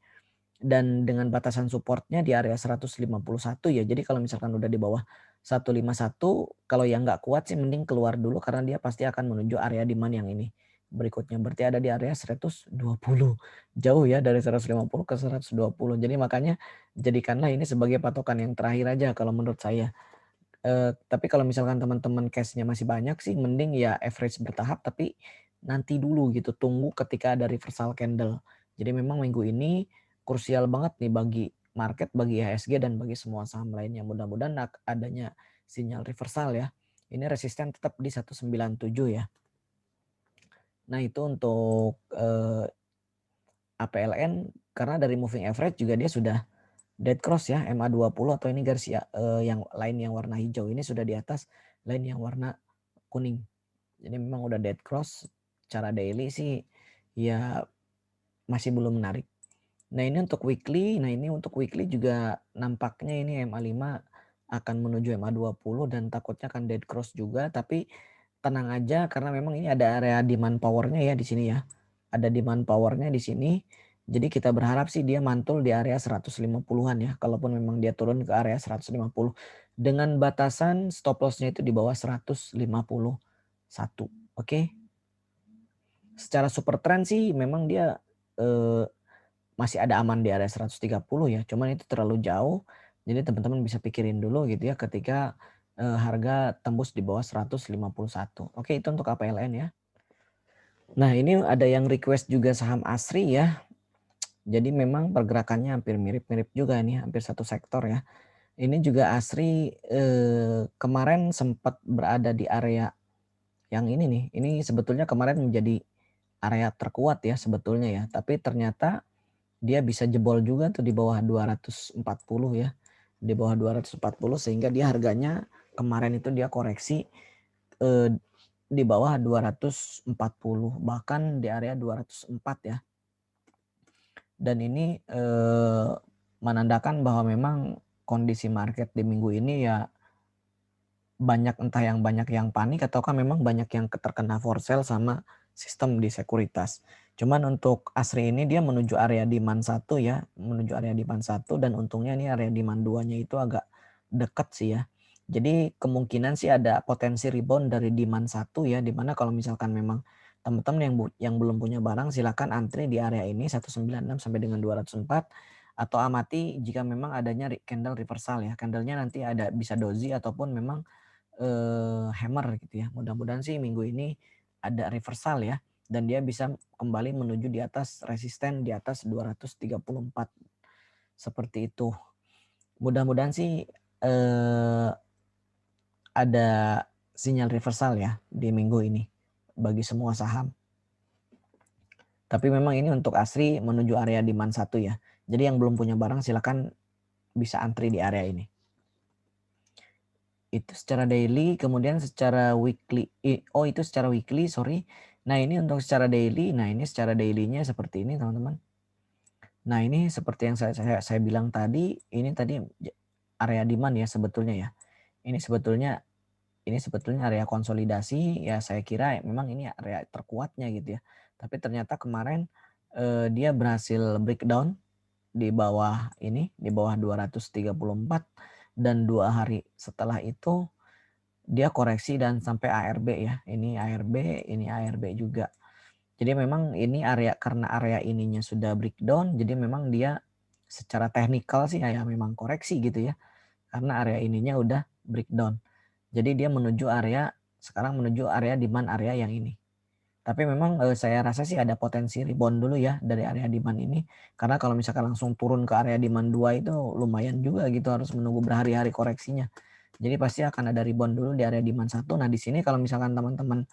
Dan dengan batasan supportnya di area 151 ya. Jadi kalau misalkan udah di bawah 151, kalau yang nggak kuat sih mending keluar dulu karena dia pasti akan menuju area demand yang ini. Berikutnya berarti ada di area 120. Jauh ya dari 150 ke 120. Jadi makanya jadikanlah ini sebagai patokan yang terakhir aja kalau menurut saya. Tapi kalau misalkan teman-teman cashnya masih banyak sih mending ya average bertahap tapi nanti dulu gitu. Tunggu ketika ada reversal candle. Jadi memang minggu ini krusial banget nih bagi market, bagi IHSG dan bagi semua saham lainnya. Mudah-mudahan adanya sinyal reversal ya. Ini resisten tetap di 197 ya. Nah itu untuk APLN karena dari moving average juga dia sudah dead cross ya, MA20 atau ini garis yang lain yang warna hijau ini sudah di atas lain yang warna kuning. Jadi memang udah dead cross. Cara daily sih ya masih belum menarik. Nah ini untuk weekly, juga nampaknya ini MA5 akan menuju MA20 dan takutnya akan dead cross juga. Tapi tenang aja karena memang ini ada area demand powernya ya di sini ya. Ada demand powernya di sini. Jadi kita berharap sih dia mantul di area 150-an ya. Kalaupun memang dia turun ke area 150. Dengan batasan stop lossnya itu di bawah 151. Oke. Secara super trend sih memang dia masih ada aman di area 130 ya. Cuman itu terlalu jauh. Jadi teman-teman bisa pikirin dulu gitu ya ketika harga tembus di bawah 151. Oke, itu untuk APLN ya. Nah, ini ada yang request juga saham ASRI ya. Jadi memang pergerakannya hampir mirip-mirip juga nih, hampir satu sektor ya. Ini juga ASRI kemarin sempat berada di area yang ini nih. Ini sebetulnya kemarin menjadi area terkuat ya sebetulnya ya. Tapi ternyata dia bisa jebol juga tuh di bawah 240 ya. Di bawah 240 sehingga dia harganya kemarin itu dia koreksi di bawah 240 bahkan di area 204 ya. Dan ini menandakan bahwa memang kondisi market di minggu ini ya entah yang banyak yang panik ataukah memang banyak yang terkena for sale sama sistem di sekuritas. Cuman untuk ASRI ini dia menuju area demand 1 ya, menuju area demand 1 dan untungnya ini area demand 2-nya itu agak dekat sih ya. Jadi kemungkinan sih ada potensi rebound dari demand 1 ya, dimana kalau misalkan memang teman-teman yang belum punya barang silakan antri di area ini 196 sampai dengan 204 atau amati jika memang adanya candle reversal ya. Candlenya nanti ada bisa doji ataupun memang hammer gitu ya. Mudah-mudahan sih minggu ini ada reversal ya dan dia bisa kembali menuju di atas resisten di atas 234 seperti itu. Mudah-mudahan sih ada sinyal reversal ya di minggu ini bagi semua saham. Tapi memang ini untuk ASRI menuju area demand 1 ya. Jadi yang belum punya barang silakan bisa antri di area ini. Itu secara daily, kemudian secara weekly, itu secara weekly, sorry. Nah ini untuk secara daily, nah ini secara dailynya seperti ini teman-teman. Nah ini seperti yang saya bilang tadi, ini tadi area demand ya sebetulnya ya. Ini sebetulnya area konsolidasi ya, saya kira memang ini area terkuatnya gitu ya. Tapi ternyata kemarin dia berhasil breakdown di bawah ini, di bawah 234, dan 2 hari setelah itu dia koreksi dan sampai ARB ya. Ini ARB, ini ARB juga. Jadi memang ini area, karena area ininya sudah breakdown, jadi memang dia secara teknikal sih ya memang koreksi gitu ya. Karena area ininya udah breakdown. Jadi dia menuju area, sekarang menuju area demand area yang ini. Tapi memang saya rasa sih ada potensi rebound dulu ya dari area demand ini. Karena kalau misalkan langsung turun ke area demand 2 itu lumayan juga gitu, harus menunggu berhari-hari koreksinya. Jadi pasti akan ada rebound dulu di area demand 1. Nah di sini kalau misalkan teman-teman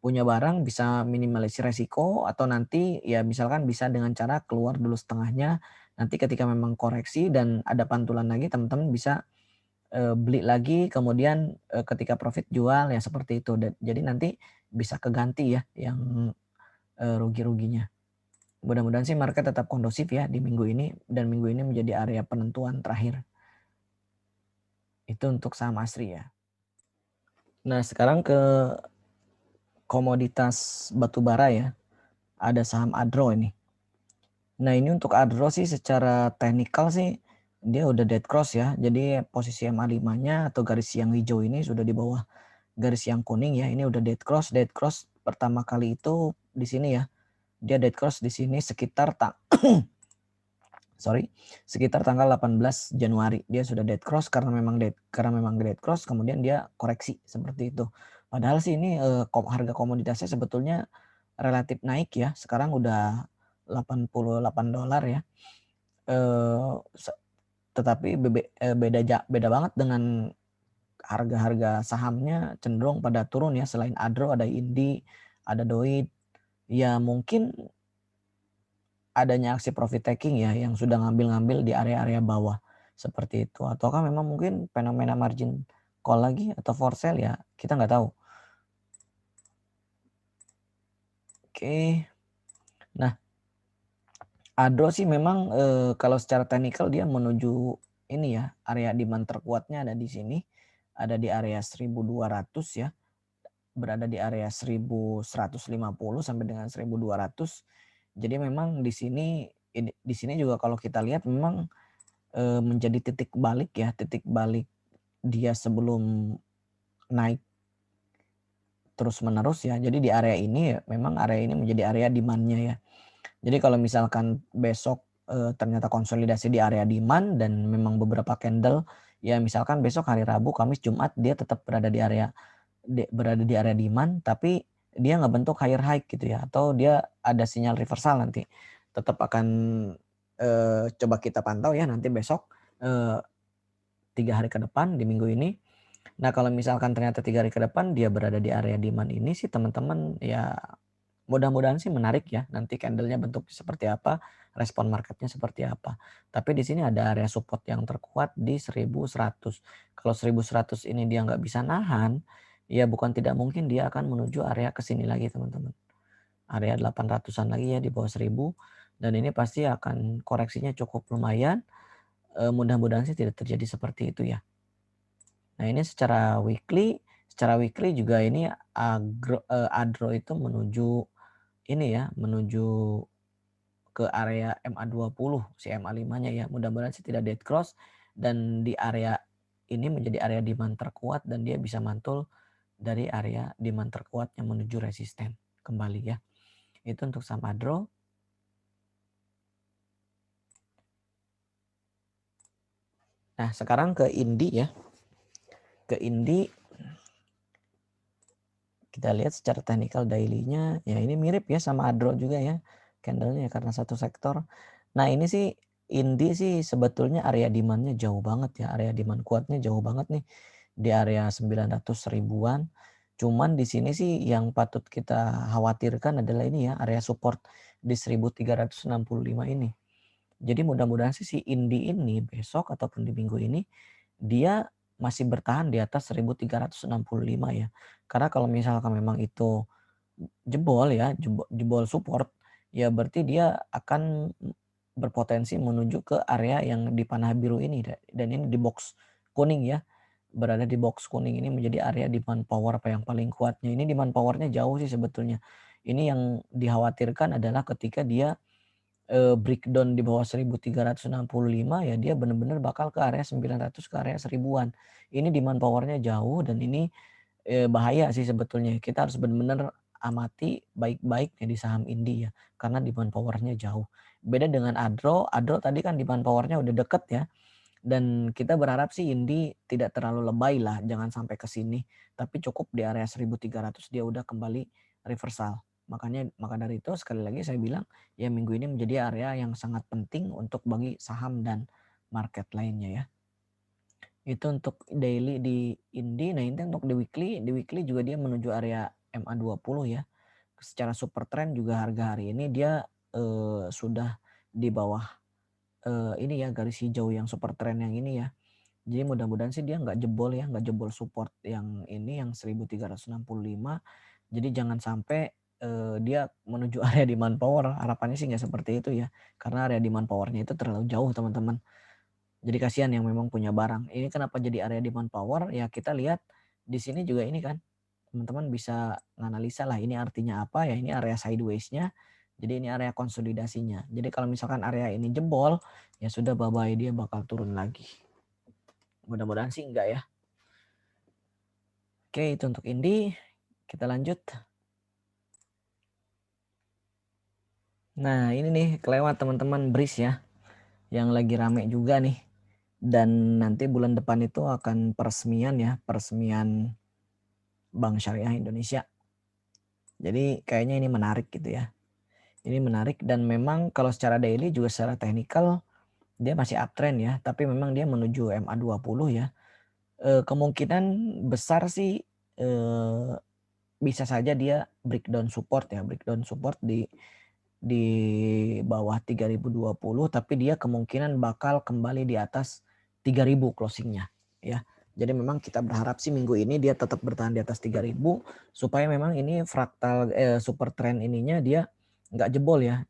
punya barang bisa minimalisir resiko, atau nanti ya misalkan bisa dengan cara keluar dulu setengahnya. Nanti ketika memang koreksi dan ada pantulan lagi, teman-teman bisa beli lagi, kemudian ketika profit jual ya, seperti itu. Jadi nanti bisa keganti ya yang rugi-ruginya. Mudah-mudahan sih market tetap kondusif ya di minggu ini, dan minggu ini menjadi area penentuan terakhir. Itu untuk saham ASRI ya. Nah sekarang ke komoditas batubara ya. Ada saham Adro ini. Nah ini untuk Adro sih secara teknikal sih dia udah dead cross ya. Jadi posisi MA5-nya atau garis yang hijau ini sudah di bawah garis yang kuning ya. Ini udah dead cross. Dead cross pertama kali itu di sini ya. Dia dead cross di sini sekitar sekitar tanggal 18 Januari. Dia sudah dead cross karena memang dead cross, kemudian dia koreksi seperti itu. Padahal sih ini harga komoditasnya sebetulnya relatif naik ya. Sekarang udah $88 ya. Tetapi beda banget dengan harga-harga sahamnya, cenderung pada turun ya. Selain Adro ada Indi, ada Doit. Ya mungkin adanya aksi profit taking ya yang sudah ngambil-ngambil di area-area bawah seperti itu. Ataukah memang mungkin fenomena margin call lagi atau for sale ya, kita nggak tahu. Oke. Nah, Adro sih memang kalau secara teknikal dia menuju ini ya, area demand terkuatnya ada di sini. Ada di area 1200 ya. Berada di area 1150 sampai dengan 1200. Jadi memang di sini juga kalau kita lihat memang menjadi titik balik ya, titik balik dia sebelum naik terus menerus ya. Jadi di area ini memang area ini menjadi area demand-nya ya. Jadi kalau misalkan besok ternyata konsolidasi di area demand dan memang beberapa candle ya, misalkan besok hari Rabu, Kamis, Jumat dia tetap berada di area demand, tapi dia nggak bentuk higher high gitu ya, atau dia ada sinyal reversal, nanti tetap akan coba kita pantau ya nanti besok 3 hari ke depan di minggu ini. Nah kalau misalkan ternyata 3 hari ke depan dia berada di area demand ini sih teman-teman ya, mudah-mudahan sih menarik ya, nanti candlenya bentuknya seperti apa, respon marketnya seperti apa. Tapi di sini ada area support yang terkuat di 1100. Kalau 1100 ini dia nggak bisa nahan, ya bukan tidak mungkin dia akan menuju area ke sini lagi teman-teman. Area 800-an lagi ya di bawah 1000, dan ini pasti akan koreksinya cukup lumayan. Mudah-mudahan sih tidak terjadi seperti itu ya. Nah ini secara weekly juga ini Adro itu menuju ini ya, menuju ke area MA20, si MA5-nya ya. Mudah-mudahan sih tidak dead cross, dan di area ini menjadi area demand terkuat, dan dia bisa mantul dari area demand terkuat yang menuju resisten kembali ya. Itu untuk saham Adro. Nah sekarang ke Indi ya. Ke Indi kita lihat secara teknikal daily-nya ya, ini mirip ya sama Adro juga ya candlenya karena satu sektor. Nah ini sih Indi sih sebetulnya area demand-nya jauh banget ya, area demand kuatnya jauh banget nih di area 900 ribuan. Cuman di sini sih yang patut kita khawatirkan adalah ini ya, area support di 1365 ini. Jadi mudah-mudahan sih si Indi ini besok ataupun di minggu ini dia masih bertahan di atas 1365 ya. Karena kalau misalkan memang itu jebol ya, jebol support, ya berarti dia akan berpotensi menuju ke area yang di panah biru ini, dan ini di box kuning ya. Berada di box kuning ini menjadi area demand power apa yang paling kuatnya. Ini demand powernya jauh sih sebetulnya. Ini yang dikhawatirkan adalah ketika dia breakdown di bawah 1365 ya dia benar-benar bakal ke area 900 ke area 1000-an. Ini demand powernya jauh dan ini bahaya sih sebetulnya. Kita harus benar-benar amati baik-baik ya di saham Indi ya karena demand powernya jauh. Beda dengan Adro tadi kan demand powernya udah deket ya. Dan kita berharap sih Indi tidak terlalu lebay lah, jangan sampai ke sini. Tapi cukup di area 1300 dia udah kembali reversal. Maka dari itu sekali lagi saya bilang ya minggu ini menjadi area yang sangat penting untuk bagi saham dan market lainnya ya. Itu untuk daily di Indi. Nah ini untuk di weekly juga dia menuju area MA20 ya. Secara super trend juga harga hari ini dia sudah di bawah ini ya garis hijau yang super trend yang ini ya. Jadi mudah-mudahan sih dia nggak jebol support yang ini yang 1365. Jadi jangan sampai dia menuju area demand power. Harapannya sih nggak seperti itu ya. Karena area demand powernya itu terlalu jauh teman-teman. Jadi kasihan yang memang punya barang. Ini kenapa jadi area demand power? Ya kita lihat di sini juga ini kan. Teman-teman bisa menganalisa lah ini artinya apa ya. Ini area sideways-nya. Jadi ini area konsolidasinya. Jadi kalau misalkan area ini jebol, ya sudah bye-bye dia bakal turun lagi. Mudah-mudahan sih enggak ya. Oke, itu untuk Indi. Kita lanjut. Nah, ini nih kelewat teman-teman BRIS ya. Yang lagi rame juga nih. Dan nanti bulan depan itu akan peresmian ya. Peresmian Bank Syariah Indonesia. Jadi kayaknya ini menarik gitu ya. Ini menarik dan memang kalau secara daily juga secara teknikal dia masih uptrend ya. Tapi memang dia menuju MA20 ya. Kemungkinan besar sih bisa saja dia breakdown support ya. Breakdown support di bawah 3020 tapi dia kemungkinan bakal kembali di atas 3000 closingnya ya. Jadi memang kita berharap sih minggu ini dia tetap bertahan di atas 3000 supaya memang ini fraktal super trend ininya dia nggak jebol ya.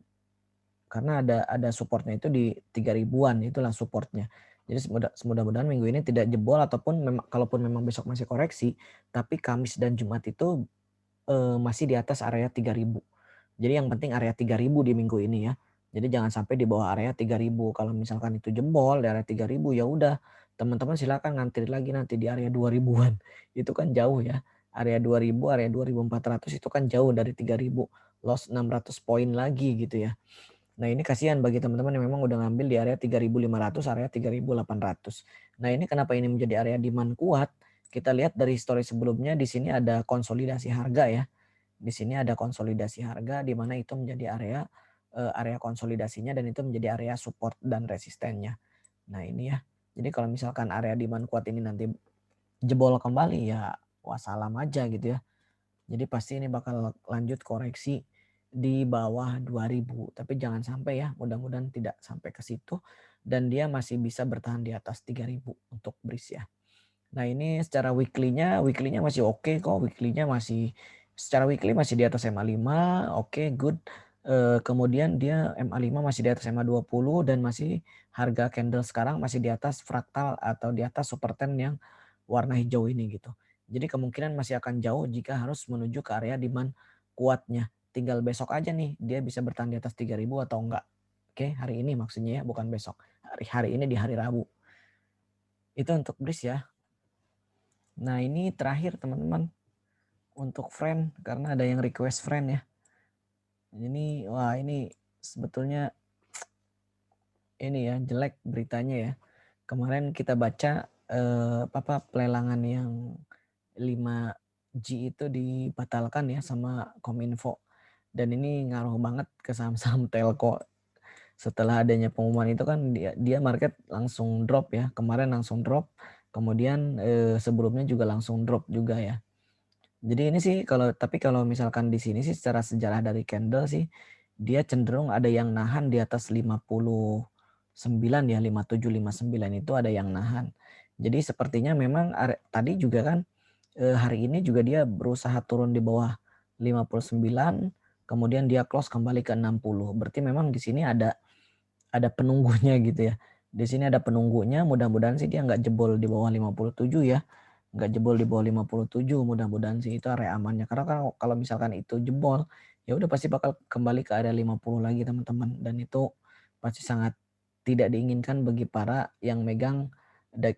Karena ada supportnya itu di 3000-an itulah supportnya. Jadi mudah-mudahan minggu ini tidak jebol ataupun kalaupun memang besok masih koreksi tapi Kamis dan Jumat itu masih di atas area 3000. Jadi yang penting area 3000 di minggu ini ya. Jadi jangan sampai di bawah area 3000. Kalau misalkan itu jebol di area 3000 ya udah teman-teman silakan ngantri lagi nanti di area 2000-an. Itu kan jauh ya. Area 2000, area 2400 itu kan jauh dari 3000. Loss 600 poin lagi gitu ya. Nah ini kasihan bagi teman-teman yang memang udah ngambil di area 3500, area 3800. Nah ini kenapa ini menjadi area demand kuat? Kita lihat dari histori sebelumnya di sini ada konsolidasi harga ya. Di sini ada konsolidasi harga di mana itu menjadi area konsolidasinya dan itu menjadi area support dan resistennya. Nah ini ya. Jadi kalau misalkan area demand kuat ini nanti jebol kembali ya wassalam aja gitu ya. Jadi pasti ini bakal lanjut koreksi di bawah 2000. Tapi jangan sampai ya, mudah-mudahan tidak sampai ke situ. Dan dia masih bisa bertahan di atas 3000 untuk BRIS ya. Nah ini secara weekly-nya masih oke kok. Weekly-nya masih, secara weekly masih di atas MA5, oke, good. Kemudian dia MA5 masih di atas MA20 dan masih harga candle sekarang masih di atas fraktal atau di atas super trend yang warna hijau ini gitu. Jadi kemungkinan masih akan jauh jika harus menuju ke area demand kuatnya. Tinggal besok aja nih dia bisa bertahan di atas 3000 atau enggak. Oke, hari ini maksudnya ya, bukan besok. Hari ini di hari Rabu. Itu untuk BRIS ya. Nah ini terakhir teman-teman untuk friend karena ada yang request friend ya. Ini wah ini sebetulnya ini ya jelek beritanya ya. Kemarin kita baca pelelangan yang 5G itu dibatalkan ya sama Kominfo. Dan ini ngaruh banget ke saham-saham telco. Setelah adanya pengumuman itu kan dia market langsung drop ya. Kemarin langsung drop. Kemudian sebelumnya juga langsung drop juga ya. Jadi ini sih kalau misalkan di sini sih secara sejarah dari candle sih dia cenderung ada yang nahan di atas 59 ya, 57 59 itu ada yang nahan. Jadi sepertinya memang tadi juga kan hari ini juga dia berusaha turun di bawah 59 kemudian dia close kembali ke 60. Berarti memang di sini ada penunggunya gitu ya. Di sini ada penunggunya, mudah-mudahan sih dia nggak jebol di bawah 57 ya. Nggak jebol di bawah 57, mudah-mudahan sih itu area amannya. Karena kalau misalkan itu jebol, ya udah pasti bakal kembali ke area 50 lagi teman-teman, dan itu pasti sangat tidak diinginkan bagi para yang megang,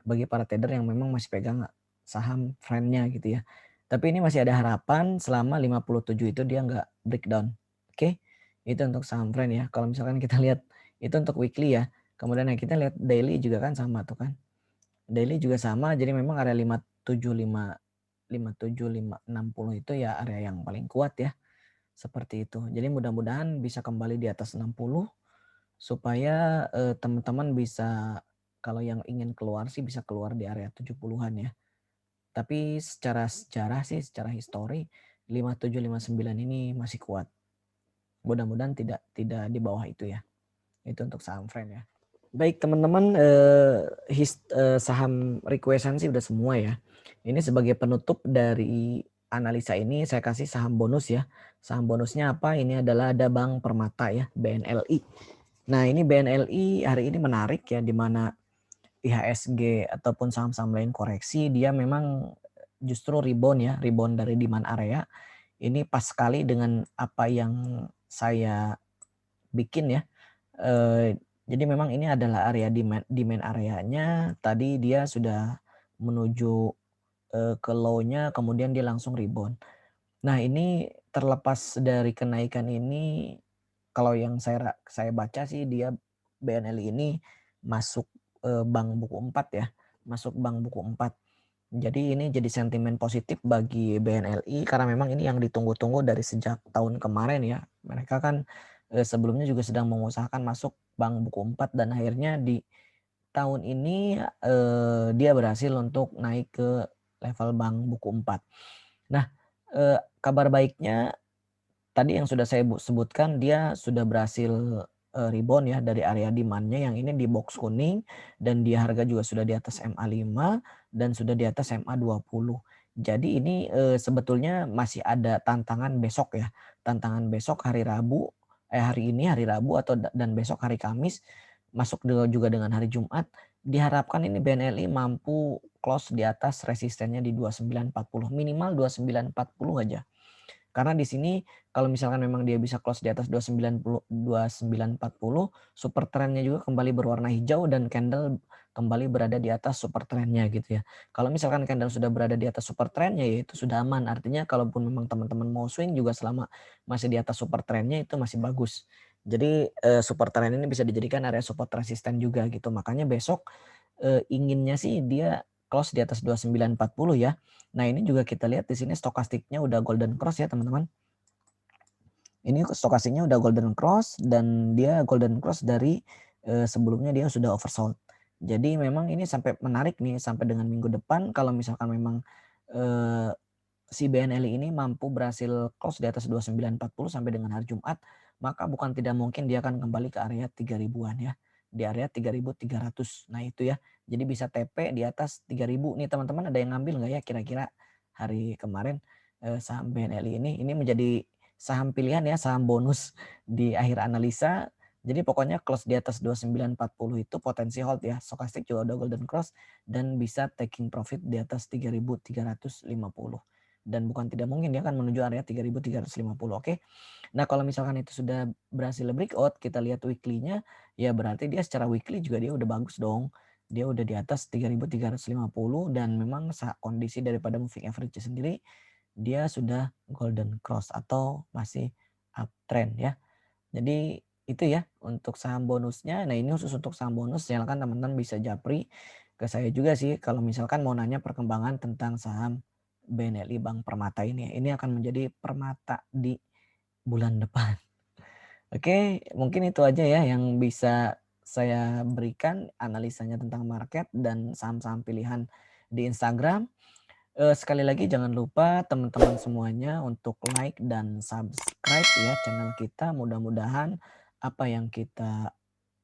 bagi para trader yang memang masih pegang saham friend-nya gitu ya. Tapi ini masih ada harapan selama 57 itu dia nggak breakdown. Oke, itu untuk saham friend ya. Kalau misalkan kita lihat itu untuk weekly ya. Kemudian yang kita lihat daily juga kan sama tuh kan. Daily juga sama, jadi memang area 575, 560 itu ya area yang paling kuat ya. Seperti itu. Jadi mudah-mudahan bisa kembali di atas 60 supaya teman-teman bisa, kalau yang ingin keluar sih bisa keluar di area 70-an ya. Tapi secara sejarah sih, secara histori 57, 59 ini masih kuat. Mudah-mudahan tidak di bawah itu ya. Itu untuk saham friend ya. Baik teman-teman, saham requestan sih udah semua ya. Ini sebagai penutup dari analisa ini saya kasih saham bonus ya. Saham bonusnya apa? Ini adalah ada Bank Permata ya, BNLI. Nah ini BNLI hari ini menarik ya, di mana IHSG ataupun saham-saham lain koreksi, dia memang justru rebound ya, rebound dari demand area. Ini pas sekali dengan apa yang saya bikin ya. Jadi memang ini adalah area demand areanya. Tadi dia sudah menuju ke low-nya, kemudian dia langsung rebound. Nah ini terlepas dari kenaikan ini, kalau yang saya baca sih dia BNLI ini masuk bank buku 4 ya, masuk bank buku 4. Jadi ini jadi sentimen positif bagi BNLI karena memang ini yang ditunggu-tunggu dari sejak tahun kemarin ya. Mereka kan sebelumnya juga sedang mengusahakan masuk bank buku 4 dan akhirnya di tahun ini dia berhasil untuk naik ke level bank buku 4. Nah, kabar baiknya tadi yang sudah saya sebutkan, dia sudah berhasil rebound ya dari area demand-nya yang ini di box kuning, dan dia harga juga sudah di atas MA5 dan sudah di atas MA20. Jadi ini sebetulnya masih ada tantangan besok ya. Tantangan besok hari Rabu, hari ini hari Rabu dan besok hari Kamis, masuk juga dengan hari Jumat. Diharapkan ini BNLI mampu close di atas resistennya di 2940, minimal 2940 aja. Karena di sini kalau misalkan memang dia bisa close di atas 2940, super trendnya juga kembali berwarna hijau dan candle kembali berada di atas super trendnya gitu ya. Kalau misalkan candle sudah berada di atas super trendnya ya itu sudah aman. Artinya kalaupun memang teman-teman mau swing juga selama masih di atas super trendnya itu masih bagus. Jadi super trend ini bisa dijadikan area support resisten juga gitu. Makanya besok inginnya sih dia close di atas 2940 ya. Nah, ini juga kita lihat di sini stokastiknya udah golden cross ya, teman-teman. Ini stokastiknya udah golden cross dan dia golden cross dari sebelumnya dia sudah oversold. Jadi memang ini sampai menarik nih sampai dengan minggu depan kalau misalkan memang si BNLI ini mampu berhasil close di atas 2940 sampai dengan hari Jumat, maka bukan tidak mungkin dia akan kembali ke area 3000-an ya. Di area 3300. Nah itu ya. Jadi bisa TP di atas 3000. Nih teman-teman ada yang ngambil nggak ya kira-kira hari kemarin saham BNLI ini? Ini menjadi saham pilihan ya, saham bonus di akhir analisa. Jadi pokoknya close di atas 2940 itu potensi hold ya. Stokastik juga udah golden cross dan bisa taking profit di atas 3350. Dan bukan tidak mungkin dia akan menuju area 3350. Oke. Nah, kalau misalkan itu sudah berhasil breakout, kita lihat weekly-nya, ya berarti dia secara weekly juga dia udah bagus dong. Dia udah di atas 3350 dan memang kondisi daripada moving average sendiri dia sudah golden cross atau masih uptrend ya. Jadi itu ya untuk saham bonusnya. Nah, ini khusus untuk saham bonus, silakan teman-teman bisa japri ke saya juga sih kalau misalkan mau nanya perkembangan tentang saham BNLI Bank Permata ini. Ini akan menjadi permata di bulan depan. Oke, mungkin itu aja ya yang bisa saya berikan analisanya tentang market dan saham-saham pilihan di Instagram. Sekali lagi jangan lupa teman-teman semuanya untuk like dan subscribe ya channel kita. Mudah-mudahan apa yang kita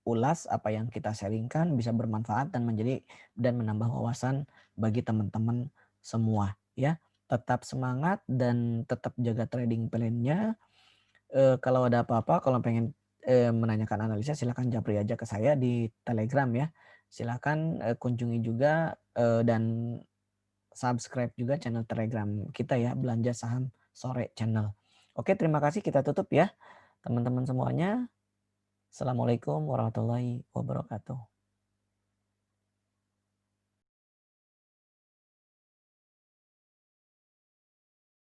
ulas, apa yang kita sharingkan bisa bermanfaat dan menambah wawasan bagi teman-teman semua ya. Tetap semangat dan tetap jaga trading plan-nya. Kalau ada apa-apa, kalau pengen menanyakan analisa silakan japri aja ke saya di Telegram ya. Silakan kunjungi juga dan subscribe juga channel Telegram kita ya, Belanja Saham Sore Channel. Oke, terima kasih, kita tutup ya teman-teman semuanya. Assalamualaikum warahmatullahi wabarakatuh.